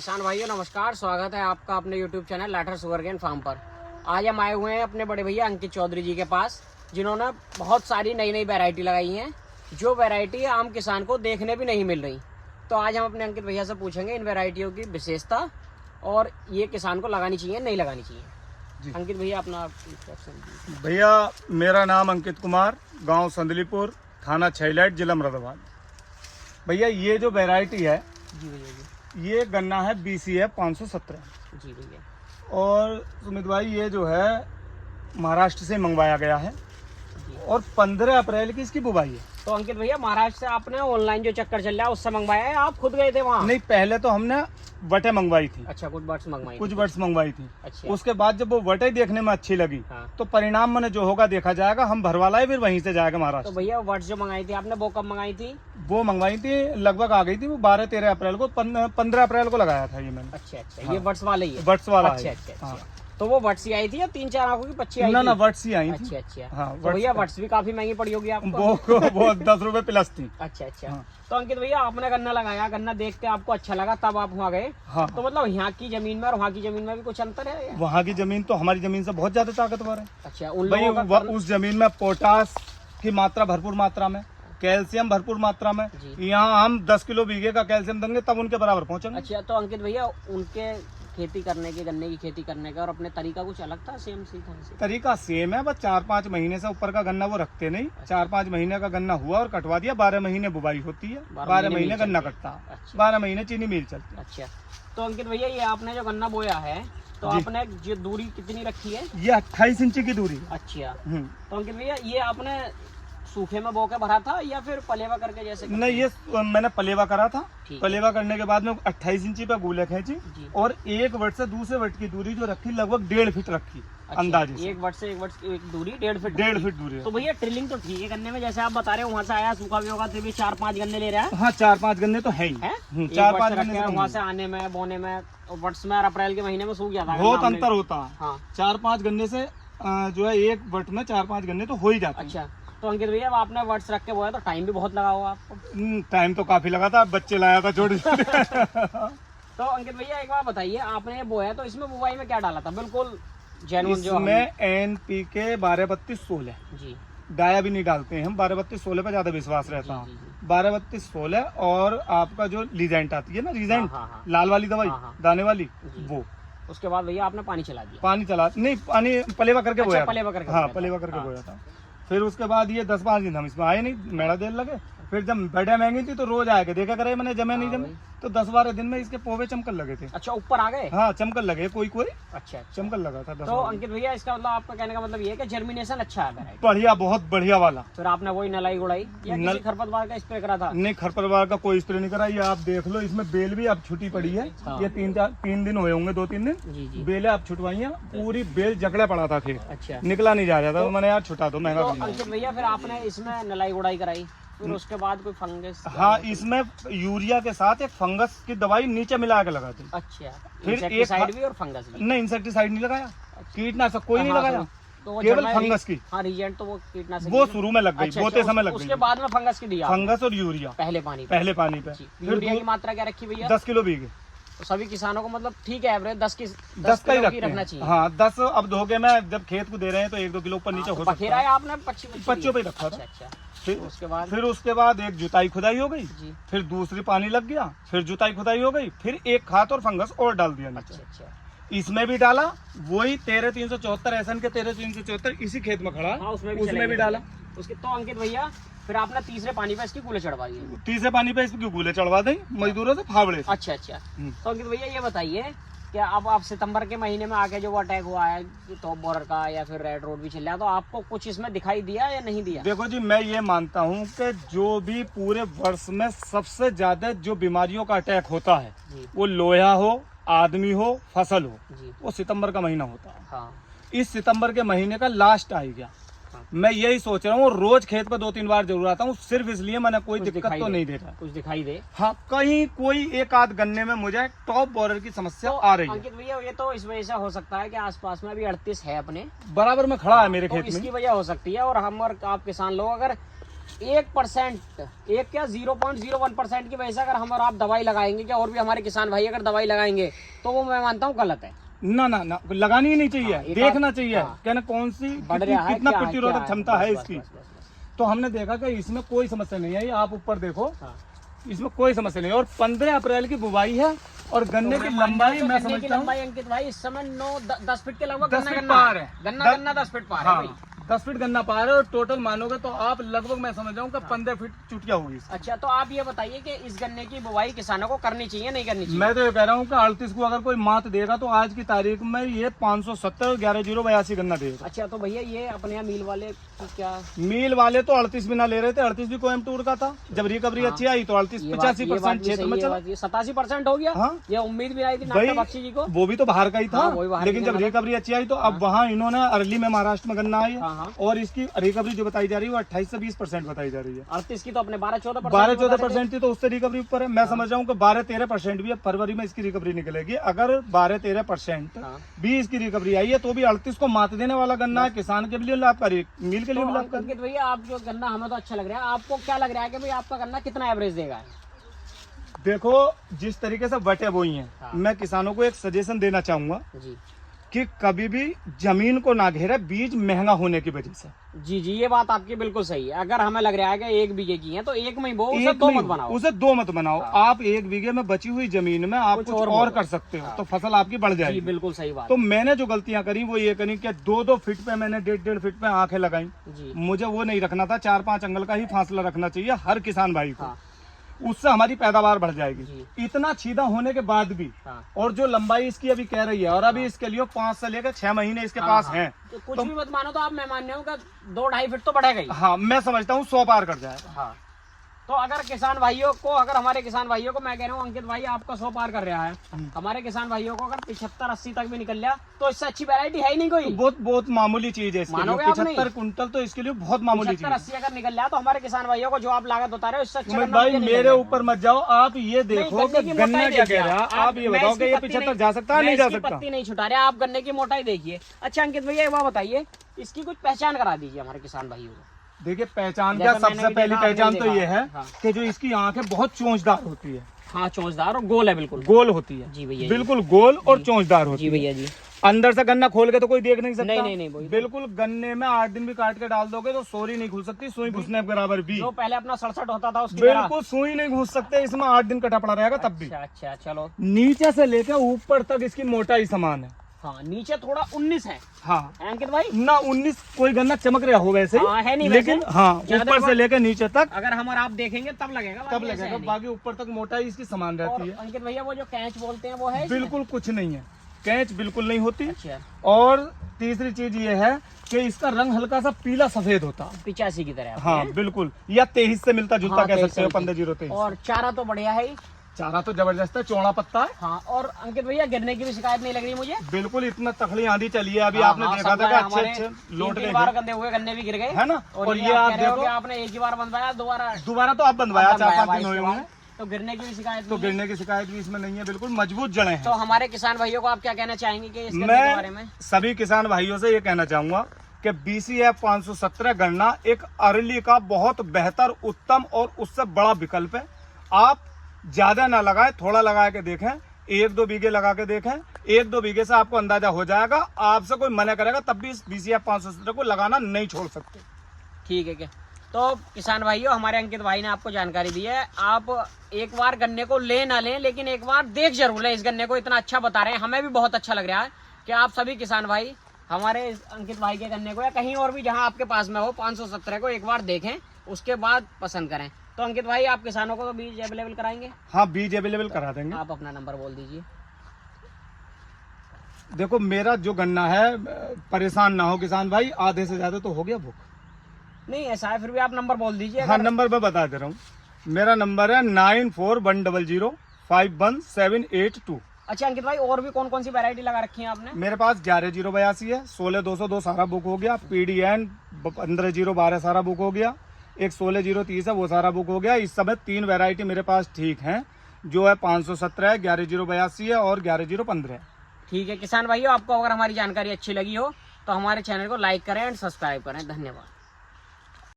किसान भाइयों नमस्कार, स्वागत है आपका अपने YouTube channel Lathar sugarcane farm पर। आज हम आए हुए हैं अपने बड़े भैया अंकित चौधरी जी के पास, जिन्होंने बहुत सारी नई नई वैरायटी लगाई हैं, जो वैरायटी आम किसान को देखने भी नहीं मिल रही। तो आज हम अपने अंकित भैया से पूछेंगे इन वैरायटियों की विशेषता और ये किसान को लगानी चाहिए नहीं लगानी चाहिए। अंकित भैया अपना भैया, मेरा नाम अंकित कुमार, गांव संदलीपुर, थाना छैलाइट, जिला मुरादाबाद। भैया ये जो वैरायटी है जी भैया जी ये गन्ना है BCF 517 जी भैया। और सुमित भाई ये जो है महाराष्ट्र से मंगवाया गया है और 15 अप्रैल की इसकी बुवाई है। तो अंकित भैया महाराष्ट्र से आपने ऑनलाइन जो चक्कर चल रहा है उससे मंगवाया है, आप खुद गए थे वहाँ? नहीं, पहले तो हमने वटे मंगवाई थी। अच्छा, कुछ बर्ड्स मंगवाई थी। अच्छा। उसके बाद जब वो वटे देखने में अच्छी लगी हाँ। तो परिणाम मैंने जो होगा देखा जाएगा, हम भरवा लाए, फिर वहीं से जाएगा तो महाराष्ट्र। भैया बर्ड्स जो मंगाई थी आपने वो कब मंगाई थी? वो मंगवाई थी, लगभग आ गई थी वो 12-13 अप्रैल को, 15 अप्रैल को लगाया था ये मैंने। अच्छा अच्छा, हाँ। ये बर्ड्स वाले ही है? बट्स वाला अच्छा है। अच्छा हाँ। अच्छा। तो वो बट्स ही आई थी या 3-4 आंखों की पच्ची आई ना थी? ना, बट्स ही आई थी। अच्छा अच्छा। हाँ, तो भैया बट्स भी काफी महंगी पड़ी होगी आपको? वो 10 रुपए प्लस थी। अच्छा अच्छा। हाँ। तो अंकित भैया आपने गन्ना लगाया, गन्ना देख के आपको अच्छा लगा तब आप वहाँ गए? हाँ। तो मतलब यहाँ की जमीन में और वहाँ की जमीन में भी कुछ अंतर है? वहाँ की जमीन तो हमारी जमीन से बहुत ज्यादा ताकतवर है अच्छा, उन भाई। लोगों का उस जमीन में पोटास की मात्रा भरपूर मात्रा में, कैल्शियम भरपूर मात्रा में। जी। यहाँ हम 10 किलो बीघे का कैल्शियम देंगे तब उनके बराबर पहुँचेंगे। अच्छा, तो अंकित भैया उनके खेती करने के, गन्ने की खेती करने का और अपने तरीका कुछ अलग था? सेम सी था? तरीका सेम है, बस 4-5 महीने से ऊपर का गन्ना वो रखते नहीं। 4-5 महीने का गन्ना हुआ और कटवा दिया, 12 महीने बुवाई होती है, 12 महीने गन्ना कटता है, अच्छा। 12 महीने चीनी मिल चलती है। अच्छा, तो अंकित भैया ये आपने जो गन्ना बोया है तो जी। आपने जो दूरी कितनी रखी है? ये 28 इंची की दूरी है। अच्छा, हम्म। तो अंकित भैया ये आपने सूखे में बो के भरा था या फिर पलेवा करके जैसे? नहीं, ये मैंने पलेवा करा था। ठीक है। पलेवा करने के बाद में 28 इंची पे गोले खींची जी। और एक वट से दूसरे वट की दूरी जो रखी लगभग 1.5 फीट रखी। अच्छा, अंदाजे से एक वट से एक वट की एक दूरी 1.5 फीट? 1.5 फीट दूरी है। तो भैया ट्रिलिंग तो ठीक है गन्ने में, जैसे आप बता रहे हो वहाँ से आया सूखा भी होगा तो भी 4-5 गन्ने ले रहा है? हाँ, 4-5 गन्ने तो है ही। है? 4-5 गन्ने वहाँ से आने में, बोने में और बट्स में और अप्रैल के महीने में सूख जाता है? बहुत अंतर होता है। हाँ। 4-5 गन्ने से जो है एक वट में 4-5 गन्ने तो हो ही जाते हैं। अच्छा, तो अंकित भैया अब आपने वर्ड्स रख के बोया तो टाइम भी बहुत लगा होगा आपको? टाइम तो काफी लगा था, बच्चे लाया था छोटे छोटे। तो अंकित भैया एक बार बताइए, आपने ये बोया तो इसमें बुवाई में क्या डाला था? बिल्कुल जेन्युइन जो इसमें NPK 12-32-16 जी डाया भी नहीं डालते हैं हम, 12-32-16 पे ज्यादा विश्वास रहता जी, है। 12-32-16 और आपका जो लीजेंट आती है ना, रीजेंट हाँ, हाँ। लाल वाली दवाई, हाँ, हाँ। दाने वाली, जी। वो उसके बाद भैया आपने पानी चला दिया? पानी चला नहीं, पानी पलेवा करके अच्छा, बोया था। पलेवा करके हाँ, बोया था। पलेवा करके हाँ। बोया था। फिर उसके बाद ये 10-5 दिन हम इसमें आए नहीं, मेड़ा देर लगे। फिर जब बढ़िया महंगी थी तो रोज आके देखा करे मैंने, जमे नहीं जमे, तो 10-12 दिन में इसके पोवे चमकल लगे थे। अच्छा, ऊपर आ गए? हाँ, चमकल लगे, कोई अच्छा अच्छा। चमकल लगा था 10। तो अंकित भैया इसका मतलब आपका कहने का मतलब ये है कि जर्मिनेशन अच्छा है variety? बढ़िया, बहुत बढ़िया वाला। फिर आपने वही नलाई गुड़ाई या किसी खरपतवार का स्प्रे करा था? नहीं, खरपतवार का कोई स्प्रे नहीं करा। ये आप देख लो, इसमें बेल भी अब छुट्टी पड़ी है। हाँ। ये 3 दिन हुए होंगे, 2-3 दिन जी जी। बेलें अब छुटवाई हैं। पूरी बेल जकड़ा पड़ा था, खेत अच्छा, निकला नहीं जा रहा था, तो मैंने यार छुटा दो, महंगा तो भी नहीं। अंकित भैया फिर आपने इसमें नलाई गुड़ाई कराई, फिर उसके बाद कोई फंगस? हाँ, इसमें यूरिया के साथ एक फंगस की दवाई नीचे मिला के लगा दी। अच्छा, फिर इंसेक्टिसाइड भी और फंगस भी? नहीं, इंसेक्टिसाइड नहीं लगाया, कीटनाशक कोई नहीं हाँ, लगाया, तो वो केवल जब फंगस की। हाँ, रीजेंट तो वो कीटनाशक वो ही है। शुरू में लग गई, अच्छा, बोते अच्छा, समय लग उसके गई। बाद में फंगस की दिया आपने? फंगस और यूरिया पहले पानी पे? पहले पानी पे। जी। फिर यूरिया की मात्रा क्या रखी भैया? 10 किलो बीघे। तो सभी किसानों को मतलब ठीक है एवरेज 10 का ही किलो की रखते रखना हैं। चाहिए? हाँ, 10 अब धोखे में जब खेत को दे रहे हैं तो 1-2 किलो ऊपर नीचे हो सकता बखेरा है। है आपने 25 25 पे रखा था। अच्छा अच्छा। फिर तो उसके बाद एक जुताई खुदाई हो गई, जी। फिर दूसरी पानी लग गया, फिर जुताई खुदाई हो गई, फिर एक खाद और फंगस और डाल दिया अच्छा नीचे। अच्छा। इसमें भी डाला वही 13-374 एसन के 13-374 इसी खेत में खड़ा, हाँ, उसमें भी डाला। उसके तो अंकित भैया फिर आपने तीसरे पानी पे इसकी कूले चढ़वा दिए? तीसरे पानी पे इसकी गूले चढ़वा दी मजदूरों से, फावड़े से। अच्छा अच्छा। तो अंकित भैया ये बताइए क्या अब आप सितंबर के महीने में आके जो वो अटैक हुआ है टॉप बोरर का या फिर रेड रोड भी चल रहा है, तो आपको कुछ इसमें दिखाई दिया या नहीं दिया? देखो जी, मैं ये मानता हूँ कि जो भी पूरे वर्ष में सबसे ज्यादा जो बीमारियों का अटैक होता है, जी वो लोहा हो, आदमी हो, फसल हो, जी। वो सितंबर का महीना होता है। हाँ इस सितंबर के महीने का लास्ट आ गया। हाँ। मैं यही सोच रहा हूँ, रोज खेत पे 2-3 बार जरूर आता हूँ, सिर्फ इसलिए मैंने कोई कुछ दिक्कत दिखाई तो दे। नहीं दे रहा। कुछ दिखाई दे? हाँ, कहीं कोई एक आध गन्ने में मुझे टॉप बोरर की समस्या तो आ रही है। अंकित भैया ये तो इस वजह से हो सकता है कि आसपास में अभी 38 है अपने बराबर में खड़ा है मेरे तो खेत इसकी में। वजह हो सकती है। और हम और आप किसान लोग अगर 1%, एक क्या 0.01% की वजह से अगर हम और आप दवाई लगाएंगे क्या, और भी हमारे किसान भाई अगर दवाई लगाएंगे तो वो मैं मानता हूँ गलत है। ना ना ना, लगानी ही नहीं चाहिए, हाँ, देखना चाहिए हाँ, कहना कौन सी बढ़ रहा है, कितना क्या है, प्रतिरोधक क्या है, क्षमता है बस, इसकी। बस, बस, बस। तो हमने देखा कि इसमें कोई समस्या नहीं आई, आप ऊपर देखो हाँ। इसमें कोई समस्या नहीं। और 15 अप्रैल की बुवाई है और गन्ने की लंबाई मैं समझता हूँ अंकित भाई इस समय 9-10 फीट के लगभग 10 गन्ना फीट गन्ना पार है। है। गन्ना 10 फीट पार है भाई। 10 फीट गन्ना पार है और टोटल मानोगे तो आप लगभग मैं समझ जाऊँ 15 फीट चुटिया होगी। अच्छा, तो आप ये बताइए कि इस गन्ने की बुवाई किसानों को करनी चाहिए नहीं करनी चाहिए? मैं तो ये कह रहा हूँ कि 38 को अगर कोई मात देगा तो आज की तारीख में ये 570 11,082 गन्ना देगा। अच्छा, तो भैया ये अपने यहाँ मिल वाले की क्या? मील वाले तो 38 भी ना ले रहे थे, 38 भी कोयम्बटूर का था। जब रिकवरी अच्छी आई तो 38-85% क्षेत्र में चला। 87% हो गया। हाँ, ये उम्मीद भी आई थी भाई नाट्य बख्शी जी को। वो भी तो बाहर का ही था। हाँ, वही बाहर लेकिन का जब था। रिकवरी अच्छी आई तो अब वहाँ इन्होंने अर्ली में महाराष्ट्र में गन्ना आई है। हाँ, हाँ। और इसकी रिकवरी जो बताई जा रही है वो 28 से 20% बताई जा रही है। 38 की तो अपने 12-14% 12-14% थी तो उससे रिकवरी ऊपर है। मैं समझ रहा हूँ कि 12-13% भी अब फरवरी में इसकी रिकवरी निकलेगी। अगर 12-13% भी इसकी रिकवरी आई है तो भी 38 को मात देने वाला गन्ना है, किसान के लिए लाभकारी, मिल के लिए भी लाभकारी। अंकित भैया आप जो गन्ना हमें तो अच्छा लग रहा है, आपको क्या लग रहा है कि भाई आपका गन्ना कितना एवरेज देगा? देखो जिस तरीके से वटे बोई हैं, हाँ। मैं किसानों को एक सजेशन देना चाहूंगा जी कि कभी भी जमीन को ना घेरे बीज महंगा होने की वजह से। जी जी, ये बात आपकी बिल्कुल सही है। अगर हमें लग रहा है कि 1 बीघे की है तो 1 में ही बो, उसे 2 मत बनाओ। उसे 2 मत बनाओ। आप 1 बीघे में बची हुई जमीन में आप कुछ और कर सकते हो तो फसल आपकी बढ़ जी जाएगी। बिल्कुल सही बात। तो मैंने जो गलतियां करी वो ये करी कि 2-2 फीट पे मैंने 1.5-1.5 फीट पे आंखें लगाई। जी मुझे वो नहीं रखना था, 4-5 अंगल का ही फासला रखना चाहिए हर किसान भाई को। हाँ। उससे हमारी पैदावार बढ़ जाएगी। जी। इतना छीदा होने के बाद भी हाँ। और जो लंबाई इसकी अभी कह रही है और अभी इसके लिए 5 से लेकर 6 महीने इसके पास हाँ। हैं। तो कुछ भी मत मानो तो आप मैं मान रहा हूँ कि 2-2.5 फीट तो बढ़ेगा ही। हाँ, मैं समझता हूँ 100 पार कर जाएगा। हाँ, तो अगर किसान भाइयों को, अगर हमारे किसान भाइयों को, मैं कह रहा हूँ अंकित भाई आपका 100 पार कर रहा है, हमारे किसान भाइयों को अगर 75-80 तक भी निकल लिया तो इससे अच्छी वैरायटी है ही नहीं कोई। बहुत मामूली चीज है इसके लिए। मानोगे आप नहीं? 75 कुंटल तो इसके लिए बहुत मामूली चीज है। 75-80 अगर निकल लिया तो हमारे किसान भाइयों को जो आप लागत बता रहे हो इससे अच्छा सुमित गन्ना भाई मुझे नहीं मेरे लगेगा। ऊपर मत जाओ, आप ये देखो नहीं, कि गन्ने की गन्ना मोटाई क्या देखिए कह रहा है। आप ये मैं बताओ इसकी कि ये पत्ती 75 नहीं- जा सकता है मैं नहीं जा इसकी सकता? पत्ती नहीं छुटा रहे, आप गन्ने की मोटाई देखिए। अच्छा अंकित भैया एक बात बताइए, इसकी कुछ पहचान करा दीजिए हमारे किसान भाइयों को। देखिए पहचान जैसे क्या, मैंने सबसे भी पहली देखा, पहचान आपने तो भी ये देखा। है हाँ। कि जो इसकी आंखें बहुत चोंचदार होती है। हाँ, चोंचदार और गोल है, बिल्कुल गोल होती है। जी भैया, बिल्कुल गोल और चोंचदार होती जी है। भैया जी। अंदर से गन्ना खोल के तो कोई देख नहीं सकता। नहीं, वही तो। बिल्कुल गन्ने में 8 दिन भी काट के डाल दोगे तो सोरी नहीं खुल सकती, सुई घुसने के बराबर भी। जो पहले अपना 67 होता था उसकी तरह। बिल्कुल सुई नहीं घुस सकते, इसमें 8 दिन कटा पड़ा रहेगा तब भी। अच्छा चलो। नीचे से लेकर ऊपर तक इसकी मोटाई समान है। हाँ, नीचे थोड़ा 19 है हाँ अंकित भाई। ना 19 कोई गन्ना चमक रहा हो वैसे ही, हाँ, है नहीं लेकिन वैसे। हाँ ज्यादा ऊपर से लेकर नीचे तक अगर हम और आप देखेंगे तब लगेगा, तब बाकी ऐसे लगेगा। है नहीं। बाकी ऊपर तक मोटाई इसकी समान रहती और है। अंकित भैया वो जो कैच बोलते हैं वो है इसमें? बिल्कुल कुछ नहीं है, कैच बिल्कुल नहीं होती। अच्छा, और तीसरी चीज ये है कि इसका रंग हल्का सा पीला सफेद होता है। 85 की तरह। हाँ बिल्कुल, या 23 से मिलता जुलता हाँ, कह 23 सकते हो, से 15-0-23। और चारा तो बढ़िया है ही। चारा तो जबरदस्त है, चौड़ा पत्ता है। हाँ, और अंकित भैया गिरने की भी शिकायत नहीं लग रही मुझे। बिल्कुल इतना तकड़ी आंधी चली है अभी। हाँ, आपने हाँ, देखा सब था कि हमारे अच्छे लोट 3 गए बार गंदे हुए गन्ने भी गिर गए है ना। और ये आप कह रहे हो कि आपने एक ही बार बनवाया, दोबारा तो आप बनवाया 4-5 दिन हुए बनवाया, होंगे, तो गिरने की भी शिकायत तो नहीं है। गिरने की शिकायत भी इसमें नहीं है। बिल्कुल मजबूत जड़ें हैं। तो हमारे किसान भाइयों को आप क्या कहना चाहेंगे कि इस गन्ने के बारे में? मैं सभी किसान भाइयों से ये कहना चाहूंगा कि BCF 517 गन्ना एक अर्ली का बहुत बेहतर, उत्तम और उससे बड़ा विकल्प है। आप ज्यादा ना लगाएं, थोड़ा लगा के देखें, 1-2 बीघे लगा के देखें। 1-2 बीघे से आपको अंदाजा हो जाएगा। आपसे कोई मना करेगा तब भी इस BCF 517 को लगाना नहीं छोड़ सकते। ठीक है क्या? तो किसान भाइयों, हमारे अंकित भाई ने आपको जानकारी दी है। आप एक बार गन्ने को ले ना लें, लेकिन एक बार देख जरूर लें इस गन्ने को। इतना अच्छा बता रहे हैं, हमें भी बहुत अच्छा लग रहा है कि आप सभी किसान भाई हमारे इस अंकित भाई के गन्ने को या कहीं और भी जहां आपके पास में हो 517 को एक बार देखें, उसके बाद पसंद करें। तो अंकित भाई आप किसानों को तो बीज अवेलेबल कराएंगे? हाँ, बीज अवेलेबल करा देंगे। आप अपना नंबर बोल दीजिए। देखो मेरा जो गन्ना है, परेशान ना हो किसान भाई, आधे से ज्यादा तो हो गया बुक। नहीं ऐसा है, फिर भी आप नंबर बोल दीजिए। हाँ, नंबर मैं बता दे रहा हूँ। मेरा नंबर है 9410051782। अच्छा अंकित भाई, और भी कौन कौन सी वैरायटी लगा रखी है आपने? मेरे पास 11082 है, 16202 सारा बुक हो गया, PDN 15012 सारा बुक हो गया, एक 16030 है वो सारा बुक हो गया। इस समय 3 वैरायटी मेरे पास ठीक है, जो है 517 है, 11082 है और 11015 है। ठीक है किसान भाइयों, आपको अगर हमारी जानकारी अच्छी लगी हो तो हमारे चैनल को लाइक करें एंड सब्सक्राइब करें। धन्यवाद।